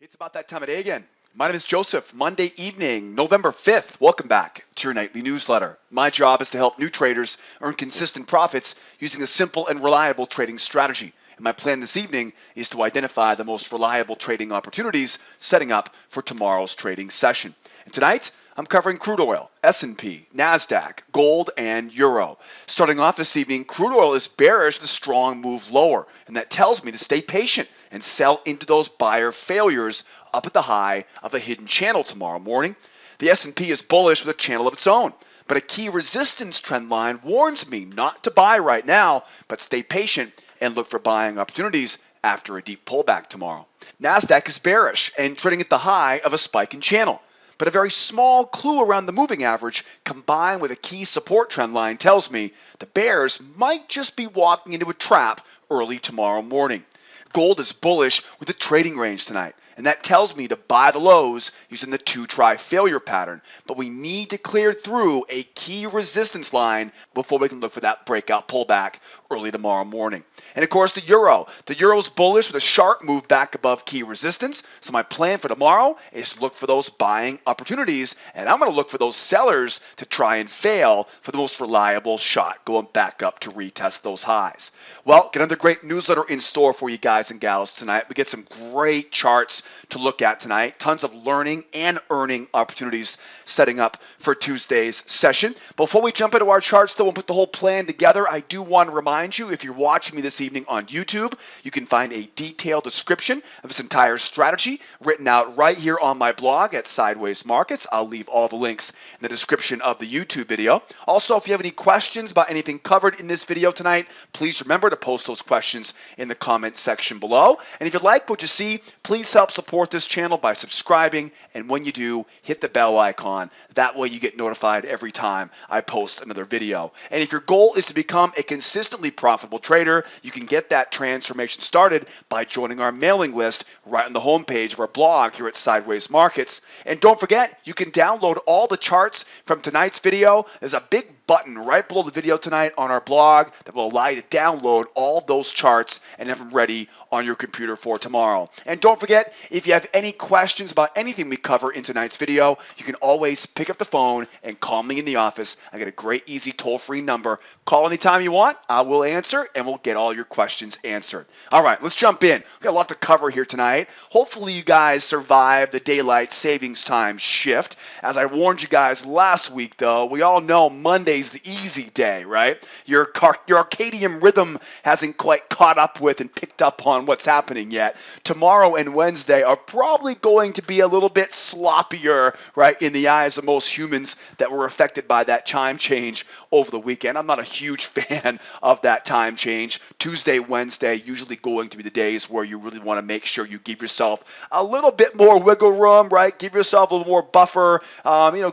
It's about that time of day again. My name is Joseph. Monday evening, November 5th. Welcome back to your nightly newsletter. My job is to help new traders earn consistent profits using a simple and reliable trading strategy. And my plan this evening is to identify the most reliable trading opportunities setting up for tomorrow's trading session. And tonight, I'm covering crude oil, S&P, Nasdaq, gold, and euro. Starting off this evening, crude oil is bearish with a strong move lower, and that tells me to stay patient and sell into those buyer failures up at the high of a hidden channel tomorrow morning. The S&P is bullish with a channel of its own, but a key resistance trend line warns me not to buy right now, but stay patient and look for buying opportunities after a deep pullback tomorrow. Nasdaq is bearish and trading at the high of a spiking channel. But a very small clue around the moving average combined with a key support trend line tells me the bears might just be walking into a trap early tomorrow morning. Gold is bullish with a trading range tonight, and that tells me to buy the lows using the two-try failure pattern. But we need to clear through a key resistance line before we can look for that breakout pullback early tomorrow morning. And of course, the euro. The euro is bullish with a sharp move back above key resistance. So my plan for tomorrow is to look for those buying opportunities, and I'm going to look for those sellers to try and fail for the most reliable shot going back up to retest those highs. Well, got another great newsletter in store for you guys and gals tonight. We get some great charts to look at tonight. Tons of learning and earning opportunities setting up for Tuesday's session. Before we jump into our charts, though, and put the whole plan together, I do want to remind you, if you're watching me this evening on YouTube, you can find a detailed description of this entire strategy written out right here on my blog at Sideways Markets. I'll leave all the links in the description of the YouTube video. Also, if you have any questions about anything covered in this video tonight, please remember to post those questions in the comment section below. And if you like what you see, please help support this channel by subscribing, and when you do, hit the bell icon. That way you get notified every time I post another video. And if your goal is to become a consistently profitable trader, you can get that transformation started by joining our mailing list right on the homepage of our blog here at Sideways Markets. And don't forget, you can download all the charts from tonight's video. There's a big button right below the video tonight on our blog that will allow you to download all those charts and have them ready on your computer for tomorrow. And don't forget, if you have any questions about anything we cover in tonight's video, you can always pick up the phone and call me in the office. I got a great, easy, toll-free number. Call anytime you want. I will answer, and we'll get all your questions answered. All right, let's jump in. We've got a lot to cover here tonight. Hopefully you guys survived the daylight savings time shift. As I warned you guys last week, though, we all know Monday's the easy day, right? Your circadian rhythm hasn't quite caught up with and picked up on what's happening yet. Tomorrow and Wednesday are probably going to be a little bit sloppier, right, in the eyes of most humans that were affected by that time change over the weekend. I'm not a huge fan of that time change. Tuesday, Wednesday, usually going to be the days where you really want to make sure you give yourself a little bit more wiggle room, right? Give yourself a little more buffer,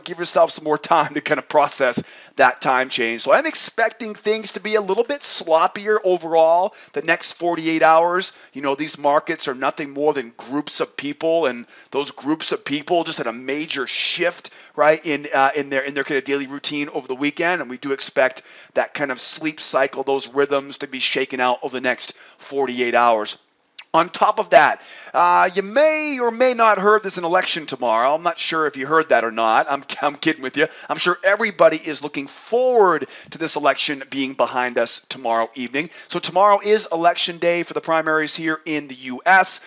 give yourself some more time to kind of process that time change. So I'm expecting things to be a little bit sloppier overall the next 48 hours. These markets are nothing more than groups of people, and those groups of people just had a major shift, right, in their kind of daily routine over the weekend, and we do expect that kind of sleep cycle, those rhythms to be shaken out over the next 48 hours. On top of that, you may or may not heard there's an election tomorrow. I'm not sure if you heard that or not. I'm kidding with you. I'm sure everybody is looking forward to this election being behind us tomorrow evening. So tomorrow is election day for the primaries here in the U.S.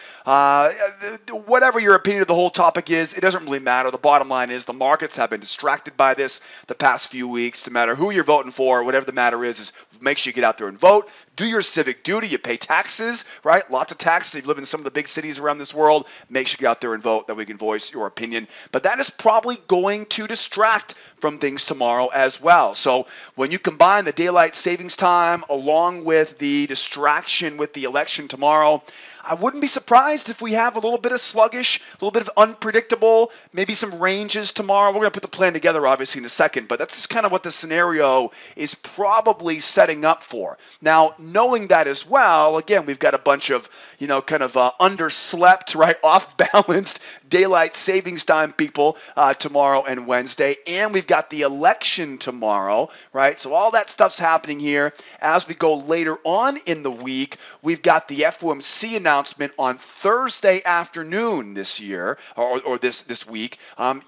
Whatever your opinion of the whole topic is, it doesn't really matter. The bottom line is the markets have been distracted by this the past few weeks. No matter who you're voting for, whatever the matter is make sure you get out there and vote. Do your civic duty. You pay taxes, right? Lots of taxes. If you live in some of the big cities around this world, make sure you get out there and vote, that we can voice your opinion. But that is probably going to distract from things tomorrow as well. So when you combine the daylight savings time along with the distraction with the election tomorrow, I wouldn't be surprised if we have a little bit of sluggish, a little bit of unpredictable, maybe some ranges tomorrow. We're going to put the plan together, obviously, in a second, but that's just kind of what the scenario is probably setting up for. Now, knowing that as well, again, we've got a bunch of, kind of underslept, right, off-balanced daylight savings time people tomorrow and Wednesday. And we've got the election tomorrow, right? So all that stuff's happening here. As we go later on in the week, we've got the FOMC announcement on Thursday afternoon this year, or this week.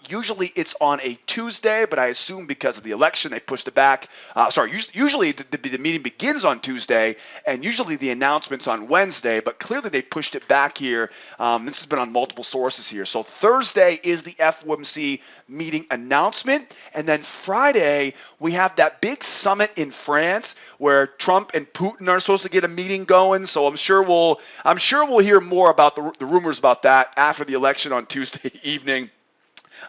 Usually it's on a Tuesday, but I assume because of the election they pushed it back. Usually the meeting begins on Tuesday, and usually the announcement's on Wednesday, but clearly they pushed it back here. This has been on multiple sources here. So Thursday is the FOMC meeting announcement, and then Friday we have that big summit in France where Trump and Putin are supposed to get a meeting going. So I'm sure we'll hear more about the rumors about that after the election on Tuesday evening.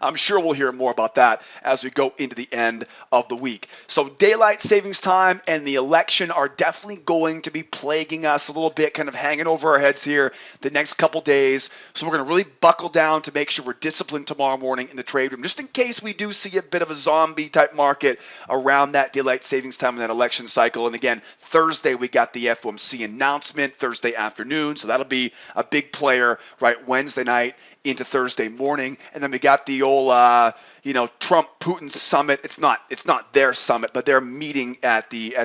I'm sure we'll hear more about that as we go into the end of the week. So daylight savings time and the election are definitely going to be plaguing us a little bit, kind of hanging over our heads here the next couple days. So we're going to really buckle down to make sure we're disciplined tomorrow morning in the trade room, just in case we do see a bit of a zombie type market around that daylight savings time and that election cycle. And again, Thursday we got the FOMC announcement Thursday afternoon, so that'll be a big player right Wednesday night into Thursday morning. And then we got the old Trump-Putin summit. It's not their summit, but they're meeting at the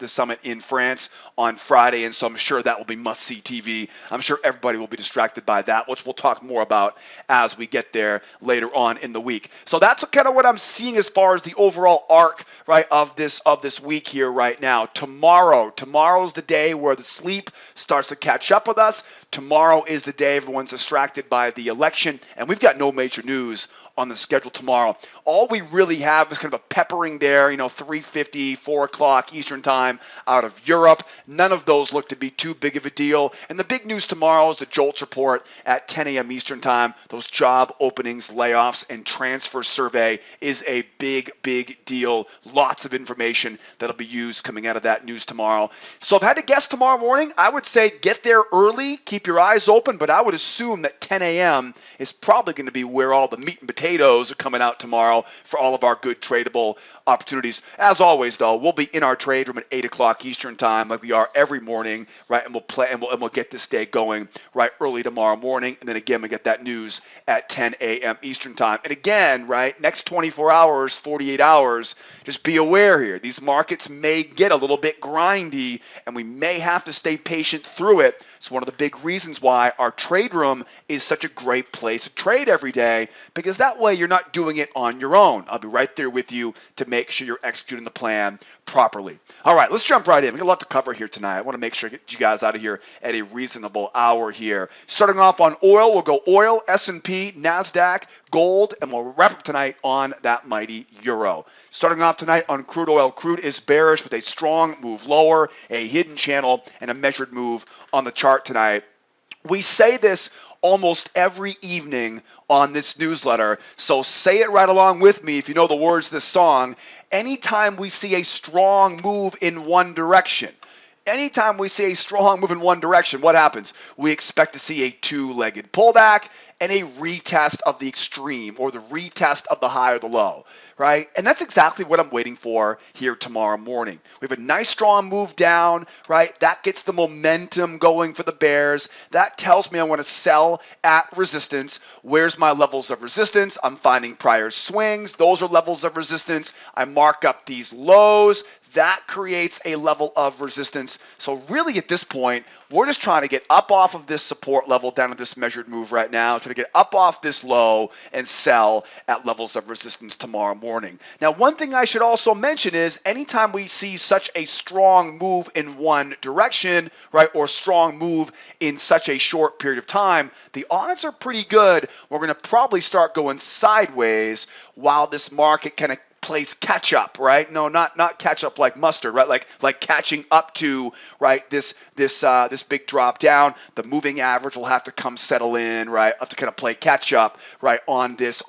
summit in France on Friday, and so I'm sure that will be must-see TV. I'm sure everybody will be distracted by that, which we'll talk more about as we get there later on in the week. So that's kind of what I'm seeing as far as the overall arc, right, of this week here right now. Tomorrow's the day where the sleep starts to catch up with us. Tomorrow is the day everyone's distracted by the election, and we've got no major news on the schedule tomorrow. All we really have is kind of a peppering there, 3:50, 4 o'clock Eastern time out of Europe. None of those look to be too big of a deal. And the big news tomorrow is the JOLTS report at 10 a.m. Eastern time. Those job openings, layoffs, and transfer survey is a big, big deal. Lots of information that'll be used coming out of that news tomorrow. So if I had to guess tomorrow morning, I would say get there early, keep your eyes open, but I would assume that 10 a.m. is probably going to be where all the meat and potatoes are coming out tomorrow for all of our good tradable opportunities. As always, though, we'll be in our trade room at 8 o'clock Eastern time like we are every morning, right? And we'll play and we'll get this day going right early tomorrow morning. And then again, we get that news at 10 a.m. Eastern time. And again, right, next 24 hours, 48 hours, just be aware here. These markets may get a little bit grindy, and we may have to stay patient through it. It's one of the big reasons why our trade room is such a great place to trade every day, because that way you're not doing it on your own. I'll be right there with you to make sure you're executing the plan properly. All right, let's jump right in. We got a lot to cover here tonight. I want to make sure I get you guys out of here at a reasonable hour here. Starting off on oil, we'll go oil, S&P, Nasdaq, gold, and we'll wrap up tonight on that mighty euro. Starting off tonight on crude oil, crude is bearish with a strong move lower, a hidden channel, and a measured move on the chart tonight. We say this almost every evening on this newsletter, so say it right along with me if you know the words of this song. Anytime we see a strong move in one direction, what happens? We expect to see a two-legged pullback and a retest of the extreme, or the retest of the high or the low, right? And that's exactly what I'm waiting for here tomorrow morning. We have a nice strong move down, right? That gets the momentum going for the bears. That tells me I want to sell at resistance. Where's my levels of resistance? I'm finding prior swings. Those are levels of resistance. I mark up these lows. That creates a level of resistance. So really at this point, we're just trying to get up off of this support level down to this measured move right now, trying to get up off this low and sell at levels of resistance tomorrow morning. Now, one thing I should also mention is anytime we see such a strong move in one direction, right, or strong move in such a short period of time, the odds are pretty good we're going to probably start going sideways while this market kind of plays catch up, right? No, not catch up like mustard, right? Like catching up to, right, this big drop down. The moving average will have to come settle in, right? Have to kind of play catch up, right, on this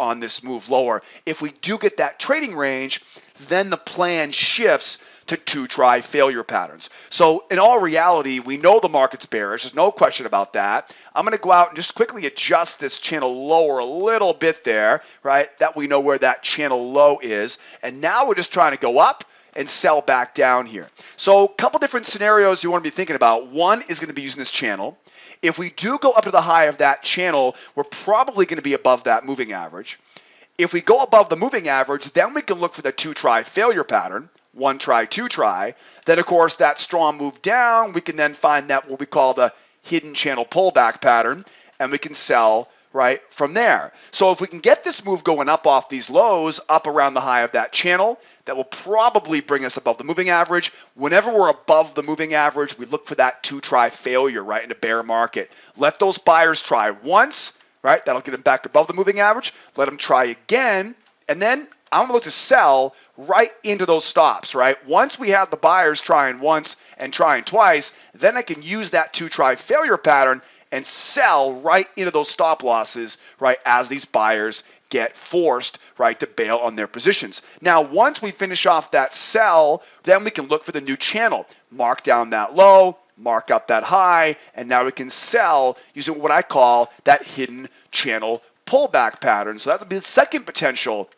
move lower. If we do get that trading range, then the plan shifts to two-try failure patterns. So in all reality, we know the market's bearish. There's no question about that. I'm going to go out and just quickly adjust this channel lower a little bit there, right? That we know where that channel low is. And now we're just trying to go up and sell back down here. So a couple different scenarios you want to be thinking about. One is going to be using this channel. If we do go up to the high of that channel, we're probably going to be above that moving average. If we go above the moving average, then we can look for the 2-try failure pattern. 1 try, 2 try. Then, of course, that strong move down, we can then find that what we call the hidden channel pullback pattern, and we can sell right from there. So if we can get this move going up off these lows, up around the high of that channel, that will probably bring us above the moving average. Whenever we're above the moving average, we look for that 2-try failure right in a bear market. Let those buyers try once, right? That'll get them back above the moving average. Let them try again, and then I'm going to look to sell right into those stops, right? Once we have the buyers trying once and trying twice, then I can use that 2-try failure pattern and sell right into those stop losses, right, as these buyers get forced, right, to bail on their positions. Now, once we finish off that sell, then we can look for the new channel, mark down that low, mark up that high, and now we can sell using what I call that hidden channel pullback pattern. So that would be the second potential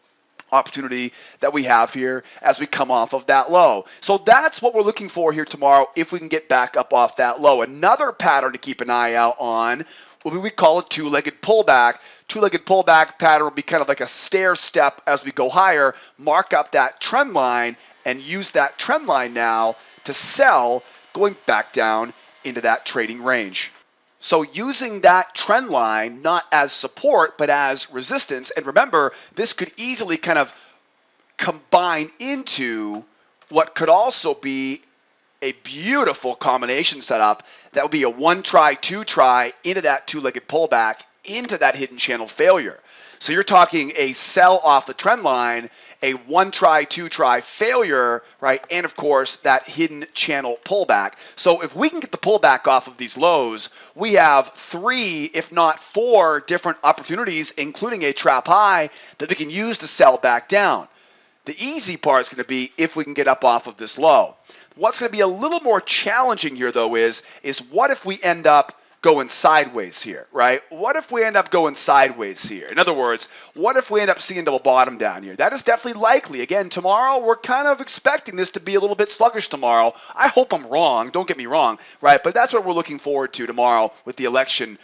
opportunity that we have here as we come off of that low. So that's what we're looking for here tomorrow if we can get back up off that low. Another pattern to keep an eye out on will be we call a two-legged pullback. Two-legged pullback pattern will be kind of like a stair step as we go higher, mark up that trend line and use that trend line now to sell going back down into that trading range. So using that trend line not as support but as resistance, and remember this could easily kind of combine into what could also be a beautiful combination setup that would be a 1 try, 2 try into that two-legged pullback into that hidden channel failure. So you're talking a sell off the trend line, a 1 try, 2 try failure, right? And of course, that hidden channel pullback. So if we can get the pullback off of these lows, we have 3, if not 4 different opportunities, including a trap high that we can use to sell back down. The easy part is going to be if we can get up off of this low. What's going to be a little more challenging here, though, is what if we end up going sideways here, right? What if we end up going sideways here? In other words, what if we end up seeing double bottom down here? That is definitely likely. Again, tomorrow, we're kind of expecting this to be a little bit sluggish tomorrow. I hope I'm wrong. Don't get me wrong, right? But that's what we're looking forward to tomorrow with the election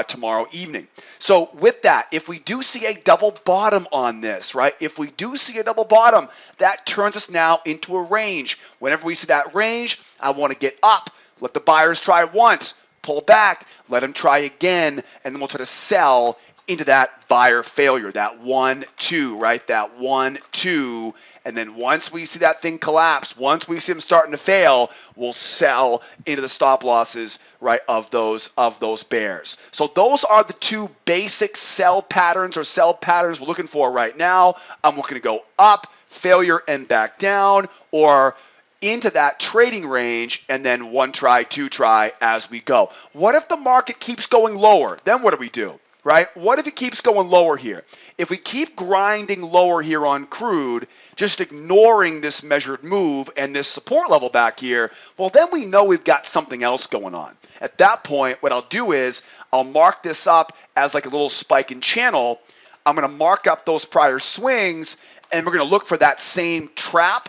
tomorrow evening. So with that, if we do see a double bottom on this, right? If we do see a double bottom, that turns us now into a range. Whenever we see that range, I want to get up. Let the buyers try once. Pull back, let them try again, and then we'll try to sell into that buyer failure, that 1, 2, right? That 1, 2, and then once we see that thing collapse, once we see them starting to fail, we'll sell into the stop losses, right, of those bears. So those are the 2 basic sell patterns we're looking for right now. I'm looking to go up, failure, and back down, or into that trading range, and then 1 try, 2 try as we go. What if the market keeps going lower? Then what do we do, right? What if it keeps going lower here? If we keep grinding lower here on crude, just ignoring this measured move and this support level back here, well, then we know we've got something else going on. At that point, what I'll do is I'll mark this up as like a little spike in channel. I'm going to mark up those prior swings, and we're going to look for that same trap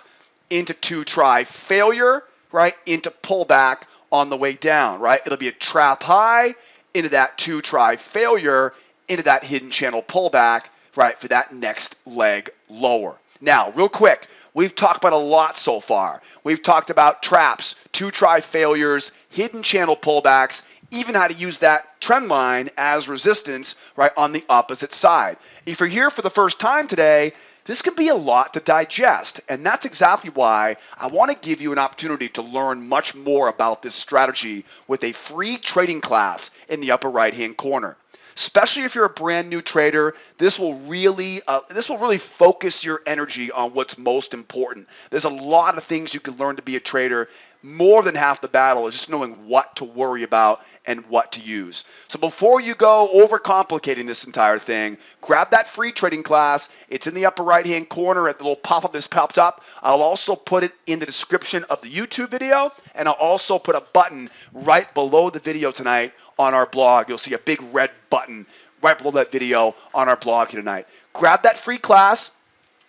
into 2 try failure, right, into pullback on the way down, right? It'll be a trap high into that 2 try failure into that hidden channel pullback, right, for that next leg lower. Now, real quick, we've talked about a lot so far. We've talked about traps, 2 try failures, hidden channel pullbacks, even how to use that trend line as resistance, right, on the opposite side. If you're here for the first time today, this can be a lot to digest, and that's exactly why I want to give you an opportunity to learn much more about this strategy with a free trading class in the upper right-hand corner. Especially if you're a brand new trader, this will really focus your energy on what's most important. There's a lot of things you can learn to be a trader. More than half the battle is just knowing what to worry about and what to use. So before you go overcomplicating this entire thing, grab that free trading class. It's in the upper right-hand corner at the little pop-up that's popped up. I'll also put it in the description of the YouTube video, and I'll also put a button right below the video tonight on our blog. You'll see a big red button right below that video on our blog here tonight. Grab that free class.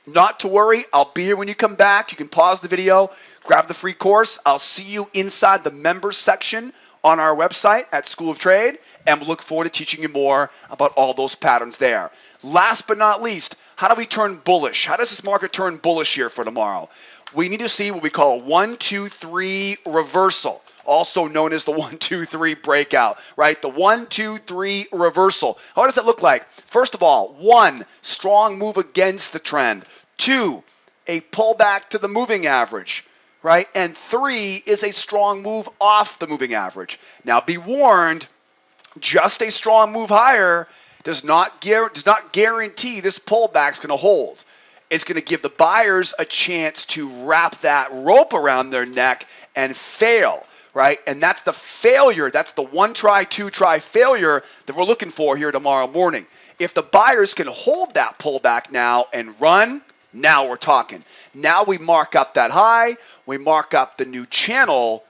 Not to worry, I'll be here when you come back. You can pause the video, grab the free course. I'll see you inside the members section on our website at School of Trade, and we'll look forward to teaching you more about all those patterns there. Last but not least, how do we turn bullish? How does this market turn bullish here for tomorrow? We need to see what we call a 1, 2, 3 reversal, also known as the 1, 2, 3 breakout, right? The 1, 2, 3 reversal. What does that look like? First of all, 1, strong move against the trend. 2, a pullback to the moving average, right? And 3 is a strong move off the moving average. Now be warned, just a strong move higher does not guarantee this pullback is going to hold. It's going to give the buyers a chance to wrap that rope around their neck and fail, right? And that's the failure. That's the 1 try, 2 try failure that we're looking for here tomorrow morning. If the buyers can hold that pullback now and run, now we're talking. Now we mark up that high, we mark up the new channel,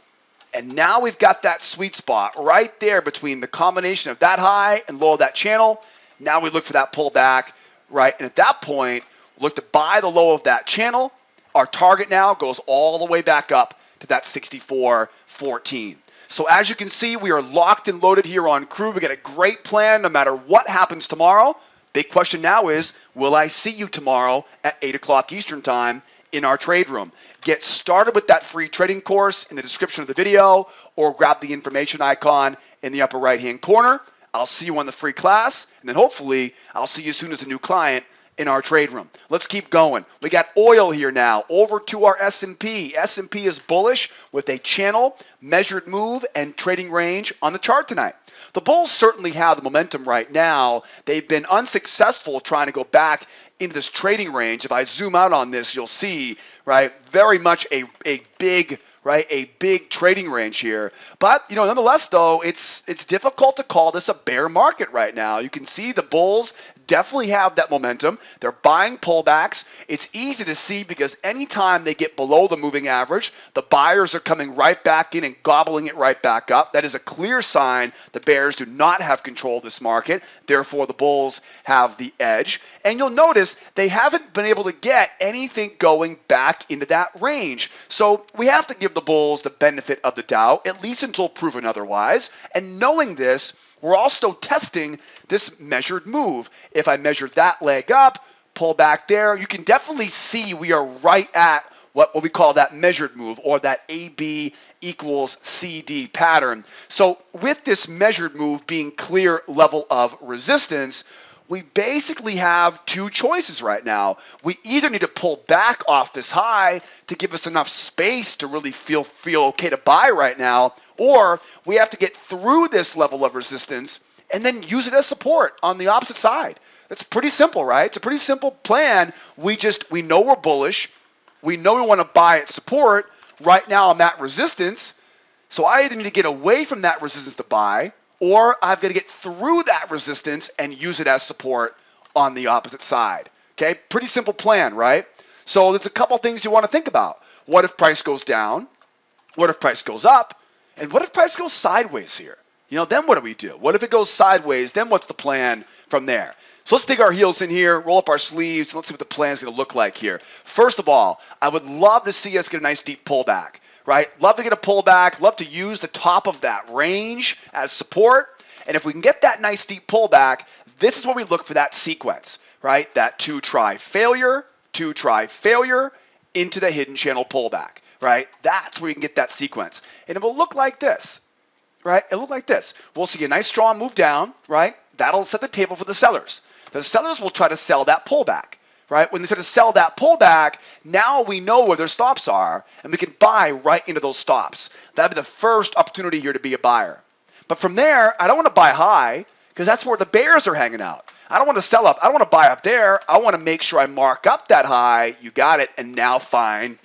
and now we've got that sweet spot right there between the combination of that high and low of that channel. Now we look for that pullback, right? And at that point, look to buy the low of that channel. Our target now goes all the way back up to that 64.14. So as you can see, we are locked and loaded here on Crude. We got a great plan no matter what happens tomorrow. Big question now is, will I see you tomorrow at 8 o'clock Eastern time in our trade room? Get started with that free trading course in the description of the video, or grab the information icon in the upper right-hand corner. I'll see you on the free class, and then hopefully I'll see you soon as a new client in our trade room. Let's keep going. We got oil here now over to our S&P. S&P is bullish with a channel, measured move, and trading range on the chart tonight. The bulls certainly have the momentum right now. They've been unsuccessful trying to go back into this trading range. If I zoom out on this, you'll see, right, very much a big, right, a big trading range here. But, nonetheless, though, it's difficult to call this a bear market right now. You can see the bulls definitely have that momentum. They're buying pullbacks. It's easy to see because anytime they get below the moving average, the buyers are coming right back in and gobbling it right back up. That is a clear sign the bears do not have control of this market. Therefore, the bulls have the edge. And you'll notice they haven't been able to get anything going back into that range. So we have to give the bulls the benefit of the doubt, at least until proven otherwise. And knowing this, we're also testing this measured move. If I measure that leg up, pull back there, you can definitely see we are right at what we call that measured move, or that AB equals CD pattern. So with this measured move being clear level of resistance, we basically have two choices right now. We either need to pull back off this high to give us enough space to really feel okay to buy right now, or we have to get through this level of resistance and then use it as support on the opposite side. It's pretty simple, right? It's a pretty simple plan. We know we're bullish. We know we want to buy at support. Right now I'm at resistance. So I either need to get away from that resistance to buy, or I've got to get through that resistance and use it as support on the opposite side. Okay, pretty simple plan, right? So there's a couple things you want to think about. What if price goes down? What if price goes up? And what if price goes sideways here? Then what do we do? What if it goes sideways? Then what's the plan from there? So let's dig our heels in here, roll up our sleeves, and let's see what the plan is going to look like here. First of all, I would love to see us get a nice deep pullback. Right? Love to get a pullback, love to use the top of that range as support. And if we can get that nice deep pullback, this is where we look for that sequence, right? That 2 try failure, 2 try failure into the hidden channel pullback, right? That's where you can get that sequence. And it will look like this, right? It'll look like this. We'll see a nice strong move down, right? That'll set the table for the sellers. The sellers will try to sell that pullback. Right? When they start to sell that pullback, now we know where their stops are, and we can buy right into those stops. That'd be the first opportunity here to be a buyer. But from there, I don't want to buy high because that's where the bears are hanging out. I don't want to sell up. I don't want to buy up there. I want to make sure I mark up that high. You got it. And now fine.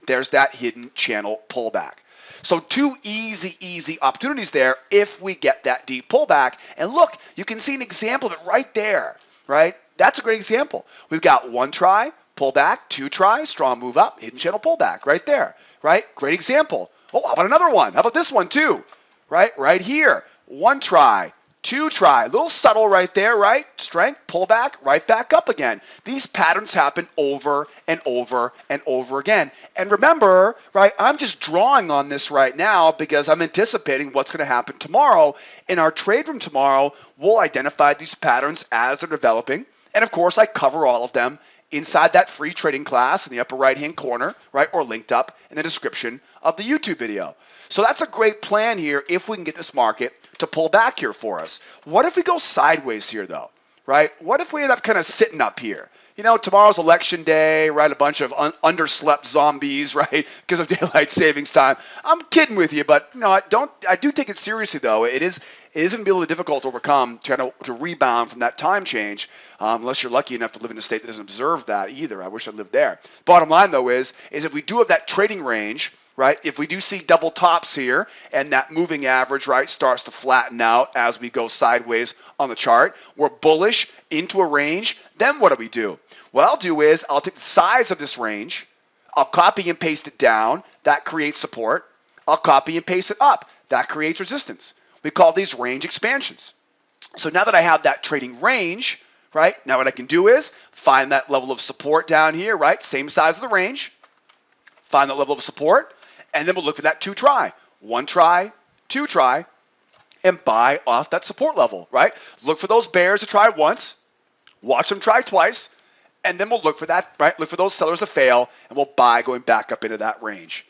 There's that hidden channel pullback. So two easy opportunities there if we get that deep pullback. And look, you can see an example of it right there, right? That's a great example. We've got 1 try, pullback, 2 try, strong move up, hidden channel pullback right there, right? Great example. Oh, how about another one? How about this one too, right? Right here. 1 try, two try, a little subtle right there, right? Strength, pull back, right back up again. These patterns happen over and over and over again. And remember, right, I'm just drawing on this right now because I'm anticipating what's going to happen tomorrow. In our trade room tomorrow, we'll identify these patterns as they're developing. And of course, I cover all of them inside that free trading class in the upper right-hand corner, right, or linked up in the description of the YouTube video. So that's a great plan here if we can get this market to pull back here for us. What if we go sideways here, though, right? What if we end up kind of sitting up here? You know, tomorrow's election day, right? A bunch of underslept zombies, right, because of daylight savings time. I'm kidding with you, but no, I do take it seriously, though. It is going to be a little difficult to overcome, to rebound from that time change, unless you're lucky enough to live in a state that doesn't observe that either. I wish I lived there. Bottom line, though, is if we do have that trading range, right, if we do see double tops here and that moving average, right, starts to flatten out as we go sideways on the chart, we're bullish into a range, then what do? What I'll do is I'll take the size of this range, I'll copy and paste it down, that creates support. I'll copy and paste it up, that creates resistance. We call these range expansions. So now that I have that trading range, right, now what I can do is find that level of support down here, right, same size of the range, find that level of support, and then we'll look for that two try, two try, and buy off that support level, right? Look for those bears to try once, watch them try twice, and then we'll look for that, right? Look for those sellers to fail, and we'll buy going back up into that range.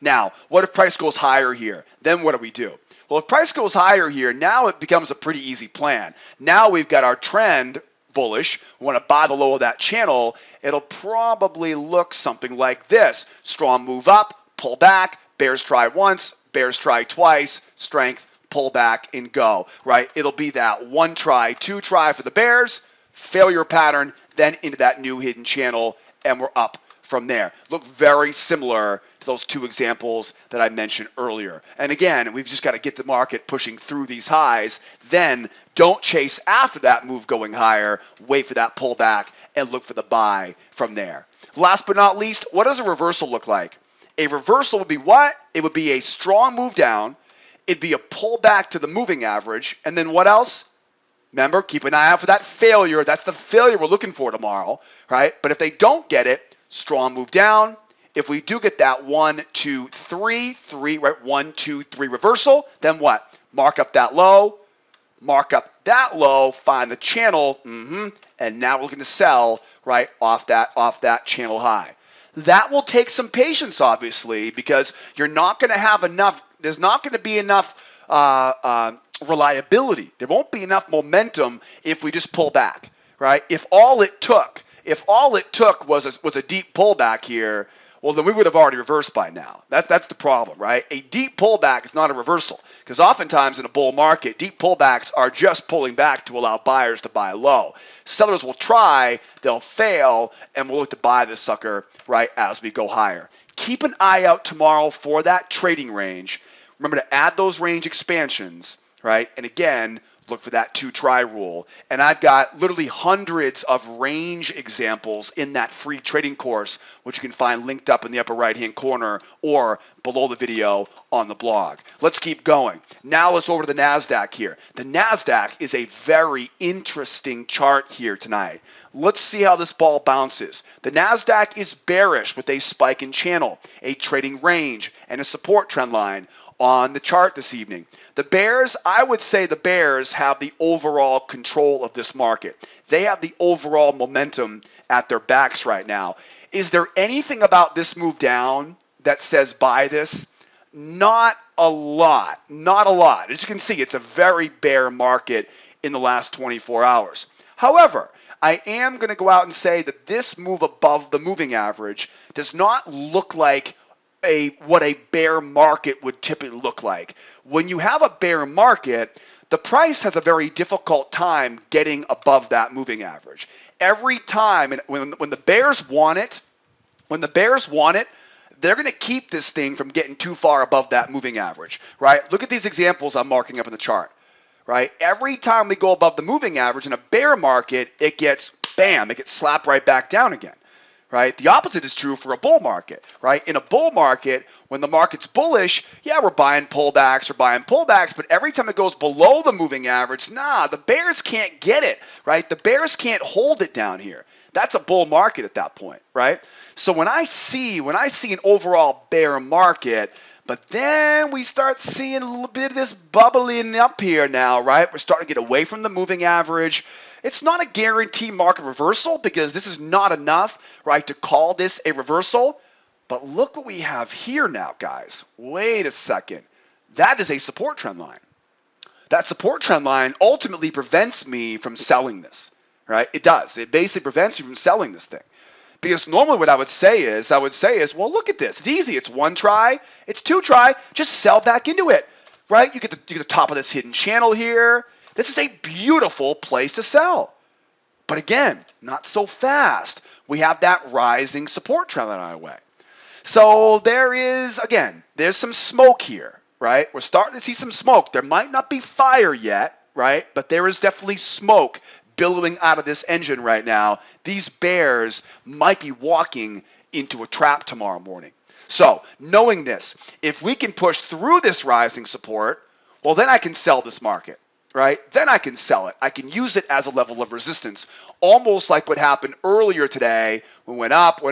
Now, what if price goes higher here? Then what do? Well, if price goes higher here, now it becomes a pretty easy plan. Now we've got our trend bullish. We want to buy the low of that channel. It'll probably look something like this. Strong move up, pull back, bears try once, bears try twice, strength, pull back, and go, right? It'll be that one try, two try for the bears, failure pattern, then into that new hidden channel, and we're up from there. Look very similar to those two examples that I mentioned earlier. And again, we've just got to get the market pushing through these highs. Then don't chase after that move going higher. Wait for that pullback and look for the buy from there. Last but not least, what does a reversal look like? A reversal would be what? It would be a strong move down. It'd be a pullback to the moving average. And then what else? Remember, keep an eye out for that failure. That's the failure we're looking for tomorrow, right? But if they don't get it, strong move down. If we do get that 1, 2, 3, right? 1, 2, 3 reversal, then what? Mark up that low, find the channel, and now we're looking to sell right off that channel high. That will take some patience, obviously, because you're not going to have enough. There's not going to be enough reliability. There won't be enough momentum if we just pull back, right? If all it took was a deep pullback here, well, then we would have already reversed by now. That's the problem, right? A deep pullback is not a reversal, because oftentimes in a bull market, deep pullbacks are just pulling back to allow buyers to buy low. Sellers will try, they'll fail, and we'll look to buy this sucker right as we go higher. Keep an eye out tomorrow for that trading range. Remember to add those range expansions, right? And again, look for that two try rule. And I've got literally hundreds of range examples in that free trading course, which you can find linked up in the upper right hand corner or below the video on the blog. Let's keep going. Now let's over to the Nasdaq here. The Nasdaq is a very interesting chart here tonight. Let's see how this ball bounces. The Nasdaq is bearish with a spike in channel, a trading range, and a support trend line on the chart this evening. The bears, I would say the bears have the overall control of this market. They have the overall momentum at their backs right now. Is there anything about this move down that says buy this? Not a lot. Not a lot. As you can see, it's a very bear market in the last 24 hours. However, I am going to go out and say that this move above the moving average does not look like what a bear market would typically look like. When you have a bear market, the price has a very difficult time getting above that moving average. Every time, and when the bears want it, they're going to keep this thing from getting too far above that moving average, right? Look at these examples I'm marking up in the chart, right? Every time we go above the moving average in a bear market, it gets, bam, it gets slapped right back down again. right? The opposite is true for a bull market, right? In a bull market, when the market's bullish, yeah, we're buying pullbacks, but every time it goes below the moving average, nah, the bears can't get it, right? The bears can't hold it down here. That's a bull market at that point, right? So when I see an overall bear market, but then we start seeing a little bit of this bubbling up here now, right? We're starting to get away from the moving average. It's not a guaranteed market reversal because this is not enough, right, to call this a reversal. But look what we have here now, guys. Wait a second. That is a support trend line. That support trend line ultimately prevents me from selling this, right? It does. It basically prevents you from selling this thing. Because normally what I would say is, well, look at this. It's easy. It's one try. It's two try. Just sell back into it, right? You get the top of this hidden channel here. This is a beautiful place to sell. But again, not so fast. We have that rising support trend line on our way. So there's some smoke here, right? We're starting to see some smoke. There might not be fire yet, right? But there is definitely smoke billowing out of this engine right now. These bears might be walking into a trap tomorrow morning. So knowing this, if we can push through this rising support, well, then I can sell this market, right? Then I can sell it. I can use it as a level of resistance, almost like what happened earlier today. We went up,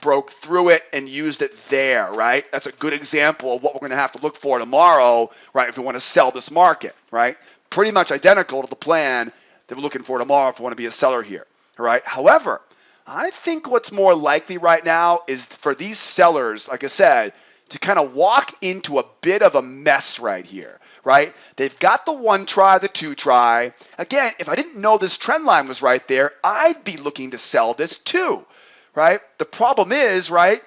broke through it, and used it there, right? That's a good example of what we're going to have to look for tomorrow, right, if we want to sell this market, right? Pretty much identical to the plan that we're looking for tomorrow if we want to be a seller here, all right? However, I think what's more likely right now is for these sellers, like I said, to kind of walk into a bit of a mess right here, right? They've got the one try, the two try. Again, if I didn't know this trend line was right there, I'd be looking to sell this too, right? The problem is, right,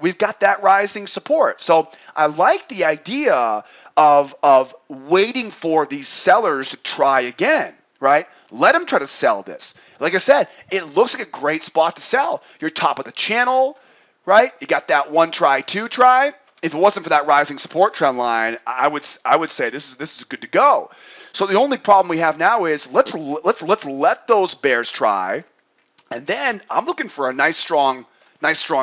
we've got that rising support. So I like the idea of waiting for these sellers to try again, right? Let them try to sell this. Like I said, it looks like a great spot to sell. You're top of the channel, right? You got that one try, two try. If it wasn't for that rising support trend line, I would say this is good to go. So the only problem we have now is let's let those bears try, and then I'm looking for a nice strong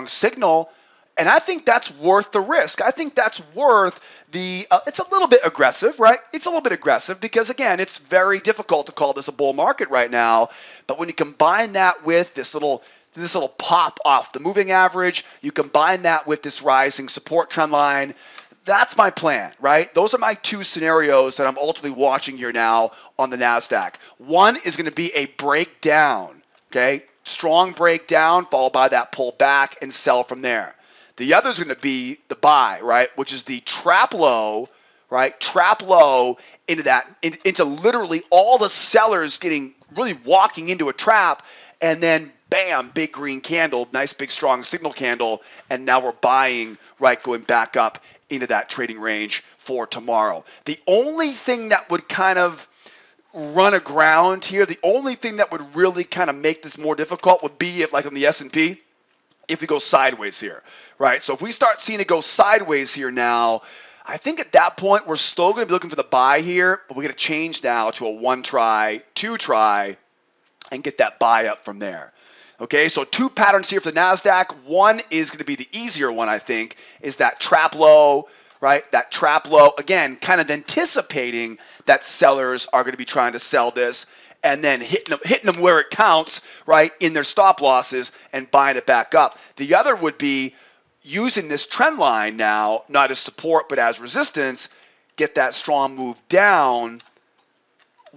signal. And I think that's worth the risk. I think that's worth the, it's a little bit aggressive, right? It's a little bit aggressive because, again, it's very difficult to call this a bull market right now. But when you combine that with this little pop off the moving average, you combine that with this rising support trend line, that's my plan, right? Those are my two scenarios that I'm ultimately watching here now on the Nasdaq. One is going to be a breakdown, okay? Strong breakdown followed by that pull back and sell from there. The other is going to be the buy, right, which is the trap low, right? Trap low into literally all the sellers really walking into a trap, and then bam, big green candle, nice big strong signal candle, and now we're buying, right, going back up into that trading range for tomorrow. The only thing that would kind of run aground here, the only thing that would really kind of make this more difficult would be if, like on the S&P, if we go sideways here, right? So if we start seeing it go sideways here now, I think at that point we're still going to be looking for the buy here, but we're going to change now to a one try, two try, and get that buy up from there. Okay, so two patterns here for the Nasdaq. One is going to be the easier one, I think, is that trap low, right? That trap low, again, kind of anticipating that sellers are going to be trying to sell this, and then hitting them where it counts, right, in their stop losses and buying it back up. The other would be using this trend line now, not as support but as resistance, get that strong move down,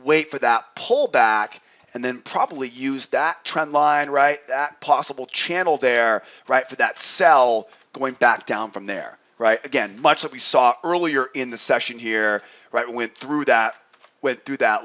wait for that pullback, and then probably use that trend line, right, that possible channel there, right, for that sell going back down from there, right? Again, much like we saw earlier in the session here, right, we went through that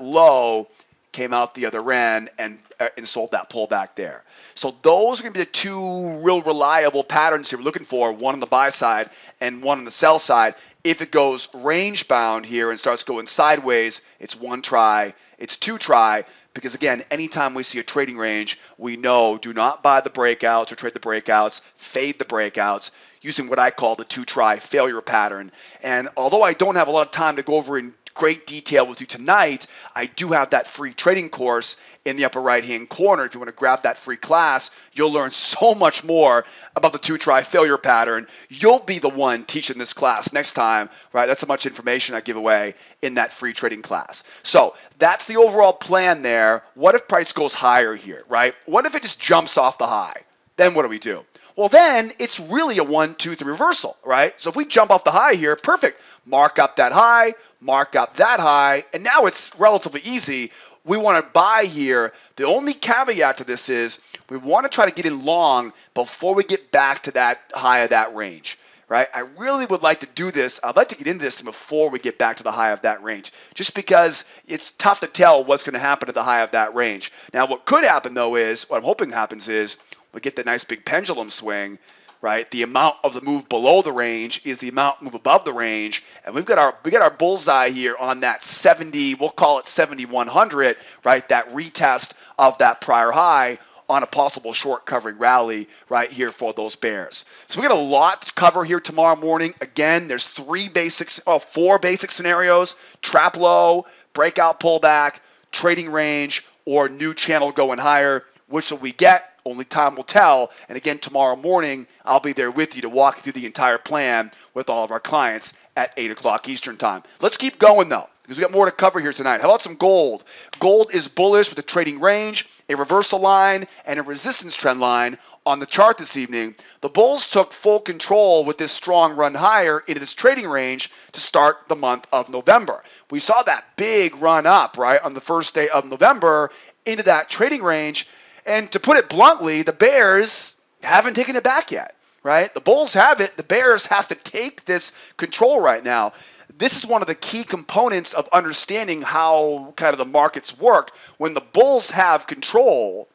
low, came out the other end and sold that pullback there. So those are going to be the two real reliable patterns here we're looking for, one on the buy side and one on the sell side. If it goes range bound here and starts going sideways, it's one try, it's two try, because again, anytime we see a trading range, we know do not buy the breakouts or trade the breakouts, fade the breakouts, using what I call the two try failure pattern. And although I don't have a lot of time to go over in great detail with you tonight, I do have that free trading course in the upper right-hand corner. If you want to grab that free class, you'll learn so much more about the two-try failure pattern. You'll be the one teaching this class next time, right? That's how much information I give away in that free trading class. So that's the overall plan there. What if price goes higher here, right? What if it just jumps off the high? Then what do we do? Well, then it's really a 1, 2, 3 reversal, right? So if we jump off the high here, perfect. Mark up that high, mark up that high, and now it's relatively easy. We want to buy here. The only caveat to this is we want to try to get in long before we get back to that high of that range, right? I really would like to do this. I'd like to get into this before we get back to the high of that range, just because it's tough to tell what's going to happen at the high of that range. Now, what could happen, though, is what I'm hoping happens is we get the nice big pendulum swing, right? The amount of the move below the range is the amount move above the range, and we got our bullseye here on that 70. We'll call it 7100, right? That retest of that prior high on a possible short covering rally right here for those bears. So we got a lot to cover here tomorrow morning. Again, there's four basic scenarios: trap low, breakout pullback, trading range, or new channel going higher. Which will we get? Only time will tell. And again, tomorrow morning, I'll be there with you to walk you through the entire plan with all of our clients at 8 o'clock Eastern time. Let's keep going, though, because we got more to cover here tonight. How about some gold? Gold is bullish with a trading range, a reversal line, and a resistance trend line on the chart this evening. The bulls took full control with this strong run higher into this trading range to start the month of November. We saw that big run up, right, on the first day of November into that trading range. And to put it bluntly, the bears haven't taken it back yet, right? The bulls have it. The bears have to take this control right now. This is one of the key components of understanding how kind of the markets work. When the bulls have control,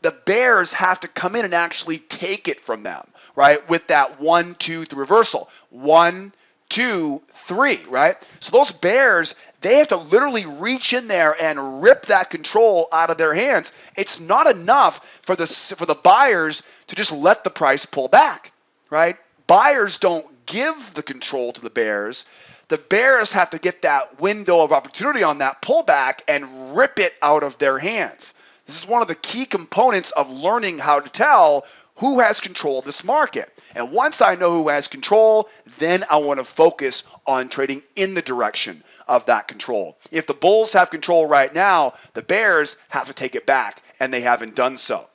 the bears have to come in and actually take it from them, right? With that 1, 2, 3 reversal. 1, 2, 3, right? So those bears, they have to literally reach in there and rip that control out of their hands. It's not enough for the buyers to just let the price pull back, right? Buyers don't give the control to the bears. The bears have to get that window of opportunity on that pullback and rip it out of their hands. This is one of the key components of learning how to tell who has control of this market. And once I know who has control, then I want to focus on trading in the direction of that control. If the bulls have control right now, the bears have to take it back, and they haven't done so.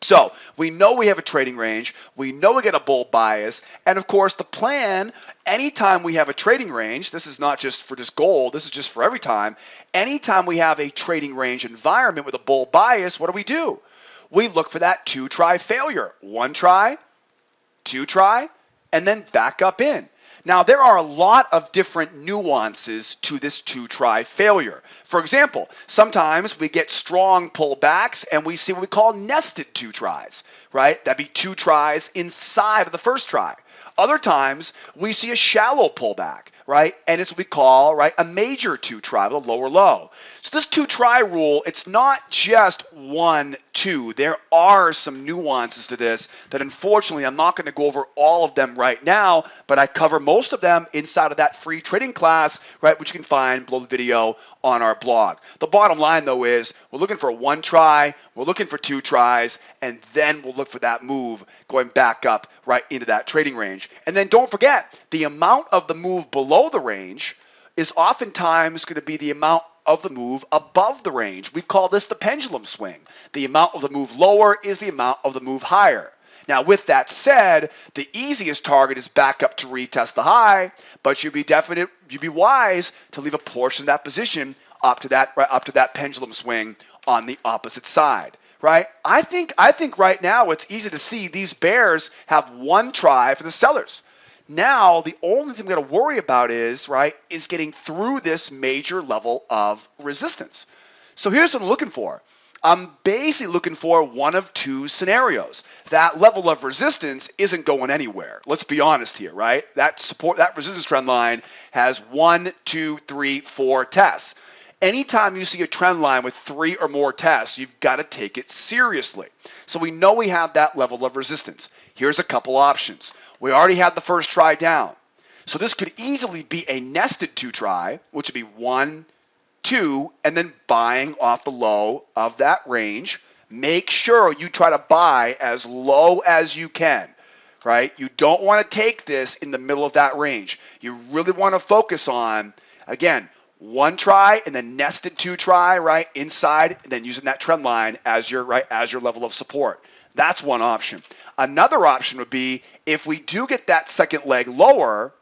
So we know we have a trading range. We know we get a bull bias. And of course, the plan, anytime we have a trading range, this is not just for just gold, this is just for every time. Anytime we have a trading range environment with a bull bias, what do? We look for that 2-try failure. 1 try, 2 try, and then back up in. Now, there are a lot of different nuances to this 2-try failure. For example, sometimes we get strong pullbacks and we see what we call nested 2 tries, right? That'd be 2 tries inside of the first try. Other times, we see a shallow pullback, right? And it's what we call, right, a major 2-try, a lower low. So this 2-try rule, it's not just 1, 2. There are some nuances to this that unfortunately I'm not going to go over all of them right now, but I cover most of them inside of that free trading class, right, which you can find below the video on our blog. The bottom line, though, is we're looking for 1 try, we're looking for 2 tries, and then we'll look for that move going back up right into that trading range. And then don't forget, the amount of the move below the range is oftentimes going to be the amount of the move above the range. We call this the pendulum swing. The amount of the move lower is the amount of the move higher. Now, with that said, the easiest target is back up to retest the high, but you'd be wise to leave a portion of that position up to that pendulum swing on the opposite side, right? I think right now it's easy to see these bears have 1 try for the sellers. Now, the only thing we got to worry about is getting through this major level of resistance. So here's what I'm looking for. I'm basically looking for one of 2 scenarios. That level of resistance isn't going anywhere. Let's be honest here, right? That resistance trend line has 1, 2, 3, 4 tests. Anytime you see a trend line with 3 or more tests, you've got to take it seriously. So we know we have that level of resistance. Here's a couple options. We already had the first try down. So this could easily be a nested 2-try, which would be 1, 2, and then buying off the low of that range. Make sure you try to buy as low as you can, right? You don't want to take this in the middle of that range. You really want to focus on, again, 1 try and then nested 2-try, right, inside, and then using that trend line as your level of support. That's one option. Another option would be if we do get that second leg lower,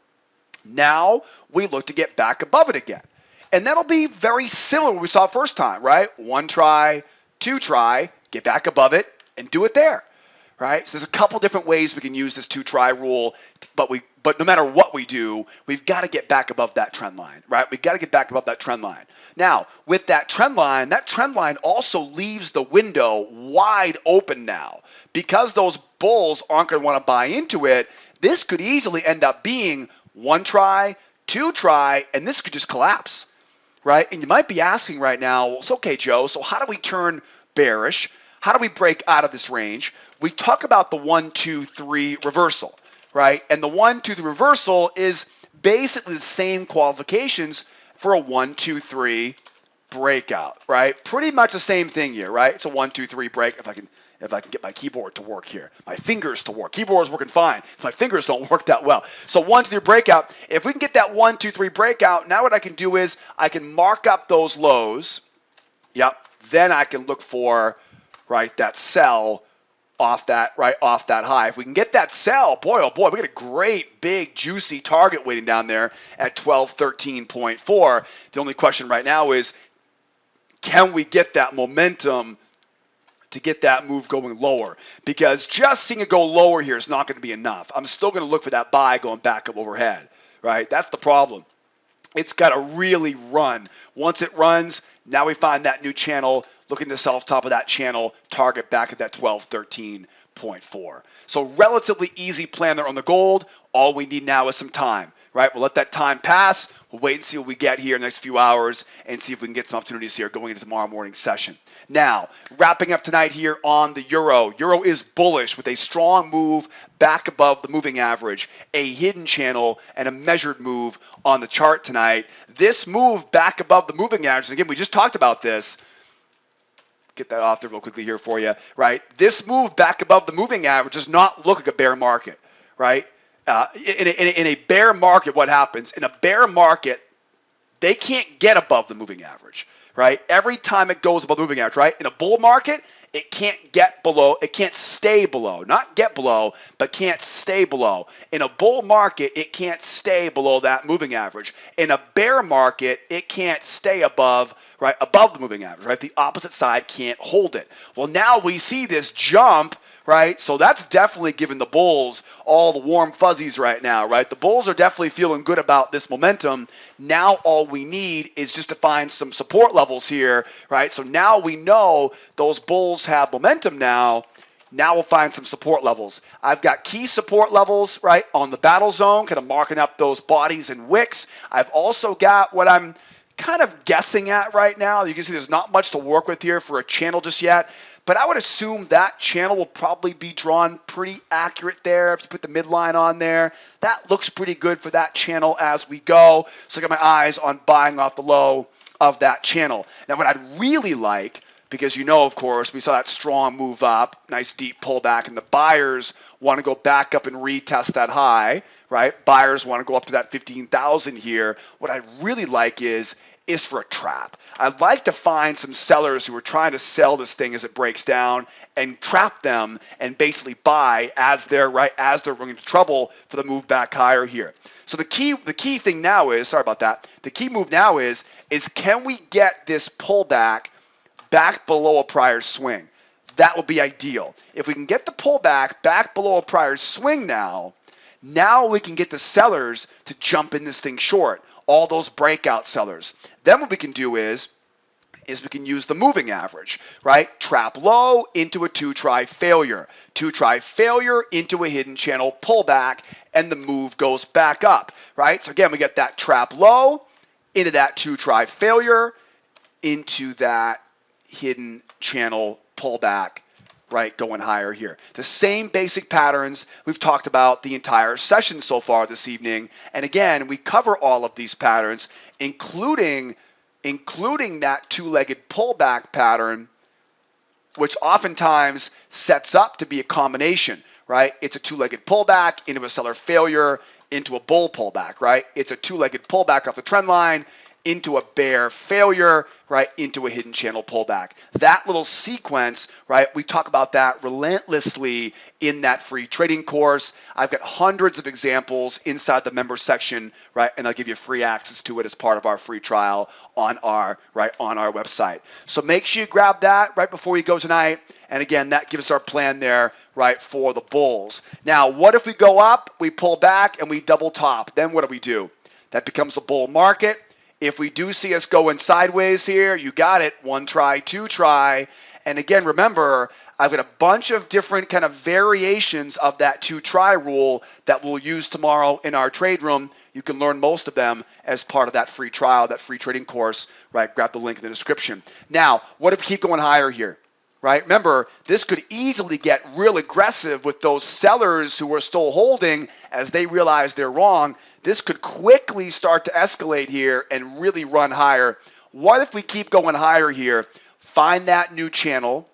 now we look to get back above it again. And that'll be very similar to what we saw first time, right? 1 try, 2 try, get back above it, and do it there, right? So there's a couple different ways we can use this 2-try rule, but no matter what we do, we've got to get back above that trend line, right? We've got to get back above that trend line. Now, with that trend line also leaves the window wide open now. Because those bulls aren't going to want to buy into it, this could easily end up being 1 try, 2 try, and this could just collapse, right? And you might be asking right now, well, it's okay, Joe, so how do we turn bearish? How do we break out of this range? We talk about the 1, 2, 3 reversal, right? And the 1, 2, 3 reversal is basically the same qualifications for a 1, 2, 3 breakout, right? Pretty much the same thing here, right? It's a 1, 2, 3 break. If I can get my keyboard to work here, my fingers to work. Keyboard is working fine. My fingers don't work that well. So 1, 2, 3 breakout. If we can get that 1, 2, 3 breakout, now what I can do is I can mark up those lows. Yep. Then I can look for, right, that sell off that high. If we can get that sell, boy, oh boy, we get a great big juicy target waiting down there at 1213.4. The only question right now is, can we get that momentum to get that move going lower? Because just seeing it go lower here is not going to be enough. I'm still going to look for that buy going back up overhead, right? That's the problem. It's got to really run. Once it runs, now we find that new channel, looking to sell off top of that channel, target back at that 1213.4. So relatively easy plan there on the gold. All we need now is some time, right? We'll let that time pass. We'll wait and see what we get here in the next few hours and see if we can get some opportunities here going into tomorrow morning session. Now, wrapping up tonight here on the euro. Euro is bullish with a strong move back above the moving average, a hidden channel, and a measured move on the chart tonight. This move back above the moving average, and again, we just talked about this. Get that off there real quickly here for you, right? This move back above the moving average does not look like a bear market, right? In a bear market, what happens? In a bear market, they can't get above the moving average, right? Every time it goes above the moving average, right? In a bull market, it can't get below, it can't stay below, not get below, but can't stay below. In a bull market, it can't stay below that moving average. In a bear market, it can't stay above, right, above the moving average, right? The opposite side can't hold it. Well, now we see this jump, right? So that's definitely giving the bulls all the warm fuzzies right now, right? The bulls are definitely feeling good about this momentum. Now all we need is just to find some support levels here, right? So now we know those bulls have momentum now. Now we'll find some support levels. I've got key support levels, right, on the battle zone, kind of marking up those bodies and wicks. I've also got what I'm kind of guessing at right now. You can see there's not much to work with here for a channel just yet, but I would assume that channel will probably be drawn pretty accurate there. If you put the midline on there, that looks pretty good for that channel as we go. So I got my eyes on buying off the low of that channel. Now what I'd really like, because you know, of course, we saw that strong move up, nice deep pullback, and the buyers want to go back up and retest that high, right? Buyers want to go up to that 15,000 here. What I'd really like is for a trap. I'd like to find some sellers who are trying to sell this thing as it breaks down and trap them and basically buy as they're running into trouble for the move back higher here. So the key thing now is, sorry about that, the key move now is can we get this pullback back below a prior swing? That would be ideal. If we can get the pullback back below a prior swing now we can get the sellers to jump in this thing short, all those breakout sellers. Then what we can do is we can use the moving average, right? Trap low into a 2-try failure. 2-try failure into a hidden channel pullback, and the move goes back up, right? So again, we get that trap low into that 2-try failure into that hidden channel pullback right, going higher here. The same basic patterns we've talked about the entire session so far this evening. And again, we cover all of these patterns, including that two-legged pullback pattern, which oftentimes sets up to be a combination, right? It's a two-legged pullback into a seller failure, into a bull pullback, right? It's a two-legged pullback off the trend line into a bear failure, right, into a hidden channel pullback. That little sequence, right, we talk about that relentlessly in that free trading course. I've got hundreds of examples inside the member section, right, and I'll give you free access to it as part of our free trial on our website. So make sure you grab that right before you go tonight. And again, that gives us our plan there, right, for the bulls. Now, what if we go up, we pull back, and we double top? Then what do? That becomes a bull market. If we do see us going sideways here, you got it, one try, two try. And again, remember, I've got a bunch of different kind of variations of that two try rule that we'll use tomorrow in our trade room. You can learn most of them as part of that free trial, that free trading course, right? Grab the link in the description. Now, what if we keep going higher here? Right? Remember, this could easily get real aggressive with those sellers who are still holding as they realize they're wrong. This could quickly start to escalate here and really run higher. What if we keep going higher here? Find that new channel,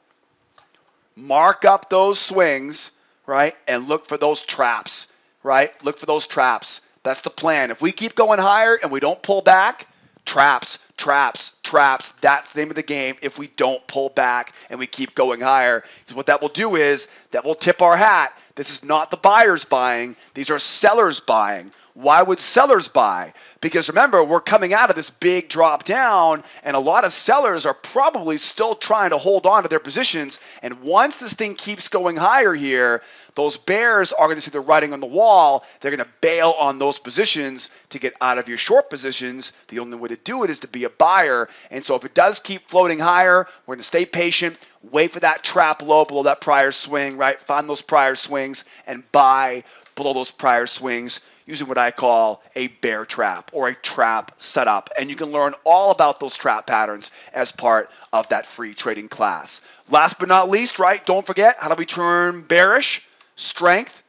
mark up those swings, right? And look for those traps, right? Look for those traps. That's the plan. If we keep going higher and we don't pull back, traps, traps, traps. That's the name of the game if we don't pull back and we keep going higher. Because what that will do is that will tip our hat. This is not the buyers buying. These are sellers buying. Why would sellers buy? Because remember, we're coming out of this big drop down, and a lot of sellers are probably still trying to hold on to their positions. And once this thing keeps going higher here, those bears are going to see the writing on the wall. They're going to bail on those positions to get out of your short positions. The only way to do it is to be a buyer. And so if it does keep floating higher, we're going to stay patient, wait for that trap low below that prior swing, right? Find those prior swings and buy below those prior swings using what I call a bear trap or a trap setup. And you can learn all about those trap patterns as part of that free trading class. Last but not least, right, don't forget, how do we turn bearish? Strength,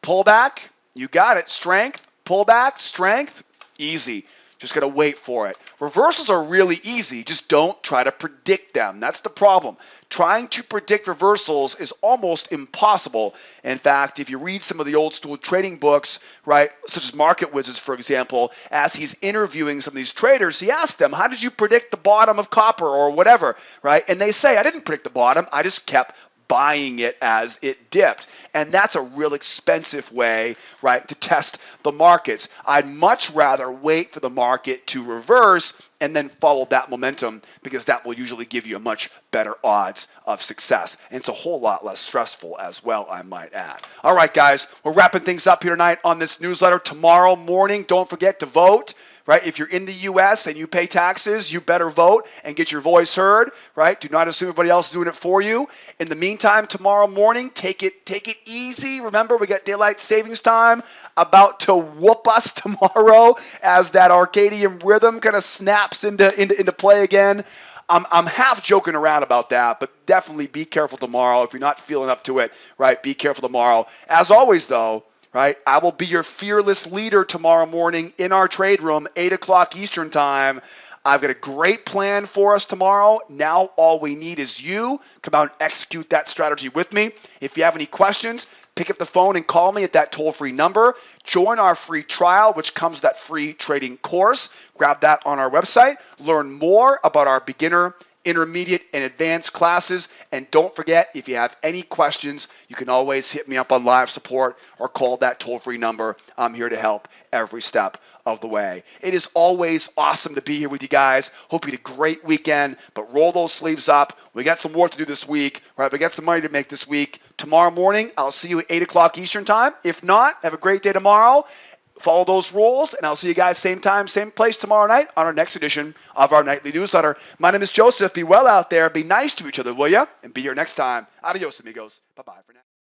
pullback, you got it. Strength, pullback, strength, easy. Just got to wait for it. Reversals are really easy. Just don't try to predict them. That's the problem. Trying to predict reversals is almost impossible. In fact, if you read some of the old school trading books, right, such as Market Wizards, for example, as he's interviewing some of these traders, he asked them, how did you predict the bottom of copper or whatever, right? And they say, I didn't predict the bottom. I just kept buying it as it dipped. And that's a real expensive way, right, to test the markets. I'd much rather wait for the market to reverse and then follow that momentum, because that will usually give you a much better odds of success. And it's a whole lot less stressful as well, I might add. All right, guys, we're wrapping things up here tonight on this newsletter. Tomorrow morning, don't forget to vote. Right? If you're in the U.S. and you pay taxes, you better vote and get your voice heard, right? Do not assume everybody else is doing it for you. In the meantime, tomorrow morning, take it easy. Remember, we got daylight savings time about to whoop us tomorrow as that circadian rhythm kind of snaps into play again. I'm half joking around about that, but definitely be careful tomorrow. If you're not feeling up to it, right, be careful tomorrow. As always, though, right, I will be your fearless leader tomorrow morning in our trade room, 8 o'clock Eastern time. I've got a great plan for us tomorrow. Now all we need is you. Come out and execute that strategy with me. If you have any questions, pick up the phone and call me at that toll-free number. Join our free trial, which comes with that free trading course. Grab that on our website. Learn more about our beginner, intermediate, and advanced classes. And don't forget, if you have any questions, you can always hit me up on live support or call that toll-free number. I'm here to help every step of the way. It is always awesome to be here with you guys. Hope you had a great weekend, but roll those sleeves up. We got some work to do this week, right? We got some money to make this week. Tomorrow morning, I'll see you at 8 o'clock Eastern time. If not, have a great day tomorrow. Follow those rules, and I'll see you guys same time, same place tomorrow night on our next edition of our nightly newsletter. My name is Joseph. Be well out there. Be nice to each other, will ya? And be here next time. Adios, amigos. Bye-bye for now.